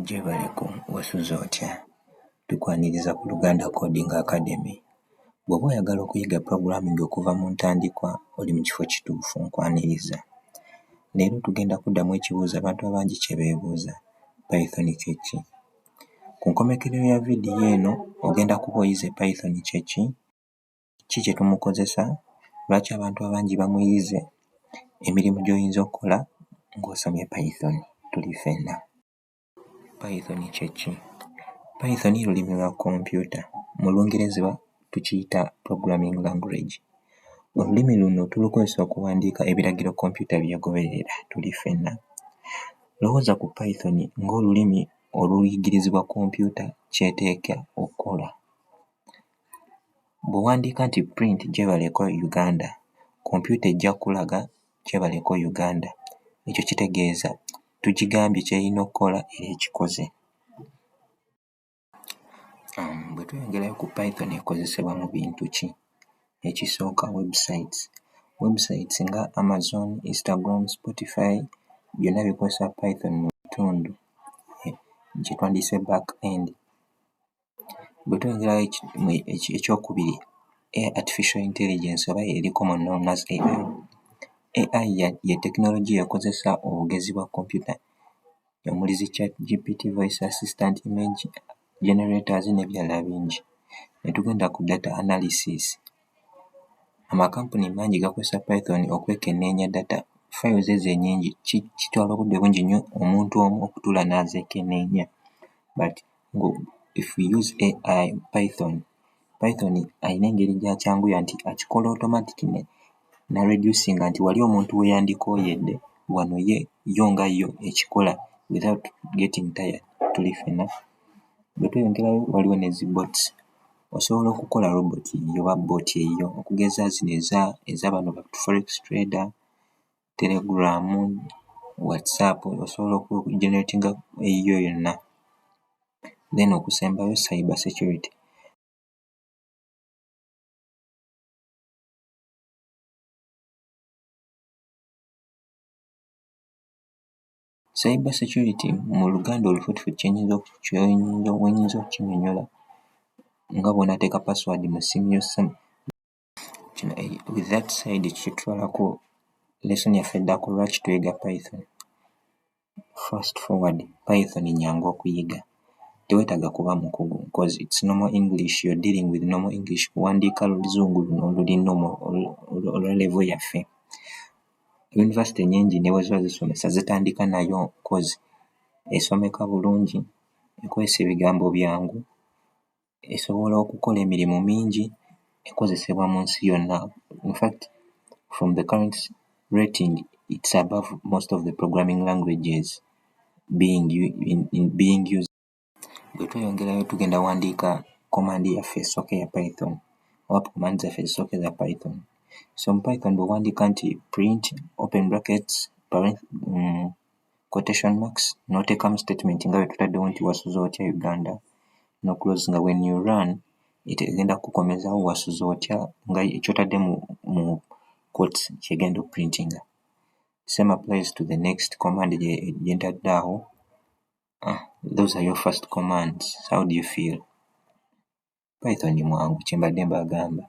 Gye baleko wasuze otya? Tukwaniriza ku Luganda Coding Academy. Bw'oba oyagala okuyiga programming okuva mu ntandikwa oli mu kifo kituufu, nkwaniriza. Leero tugenda kuddamu ekibuuzo abantu abangi kye beebuuza, Python kye ki? Ku nkomekerero ya vidiyo eno ogenda kuba oyize Python kye ki, ki kye tumukozesa, lwaki abantu abangi bamuyize, emirimu gy'oyinza okukola ng'osomye Python. Tuli ffenna. Python kye ki? Python lulimi lwa kompyuta, mu Lungereza tukiyita programming language. Olulimi luno tulukozesa okuwandiika ebiragiro kompyuta by'egoberera. Tuli ffenna. Lowooza ku Python ng'olulimi oluyigirizibwa kompyuta ky'eteekwa okukola. Bw'owandiika nti print gyebaleko Uganda, kompyuta ejja kulaga gyebaleko Uganda. Ekyo kitegeeza tugigambye ky'erina okukola era ekikoze. Bwe tweyongerayo ku Python ekozesebwa mu bintu ki? Ekisooka websites. Websites nga Amazon, Instagram, Spotify byonna bikozesa Python mu bitundu kye twandiyise back end. Bwe tweyongerayo ekyokubiri, Artificial Intelligence oba eri common known as AI. AI ye tekinologiya ekozesa obugezi bwa kompyuta omuli zi ChatGPT, voice assistant, image generators n'ebirala bingi. Ne tugenda ku data analysis. Amakampuni mangi gakozesa Python okwekenneenya data. Files ezo ennyingi kitwala obudde bungi nnyo omuntu omu okutuula n'azeekenneenya. But if we use AI, Python alina engeri gy'akyanguya nti akikola automatic na reducinga nti wali omuntu we yandikooyedde, wano yo nga yo ekikola without getting tired. Tuli ffenna. Bwe tweyongerayo waliwo ne zi bots. Osobola okukola robot oba bot eyo okugeza zino eza bano ba forex trader, Telegram, WhatsApp, osobola okugeneratinga eyiyo yonna. Then okusembayo cyber security. Cyber security mu Luganda olufuutifuuti wenyinza okukinnyonnyola nga bw'onaateeka password mu ssimu yo. With that said, kitutwalako lesson yaffe eddako lwaki tuyiga Python. Fast forward, Python nnyangu okuyiga. Teweetaaga kuba mukugu because it's normal English, you're dealing with normal English. Kuwandiika Luzungu luno oluli normal olwa level yaffe. University ennyingi ne bwe ziba zisomesa zitandika nayo cause esomeka bulungi, ekozesa ebigambo byangu, esobola okukola emirimu mingi, ekozesebwa mu nsi yonna. In fact, from the current rating, it's above most of the programming languages being used. Bwe tweyongerayo tugenda wandiika command yaffe esooka ya Python oba command zaffe ezisooka eza Python. So mu Python bw'owandiika nti print, open brackets, quotation marks, n'oteekamu statement nga bwe tutaddewo nti wasuze otya Uganda, no close nga when you run egenda kukomezaawo wasuze otya nga ekyotadde mu quotes kyegenda okuprintinga. Same applies to the next command gye ntadde awo. Those are your first commands. How do you feel? Python mwangu, kye mbadde mbagamba.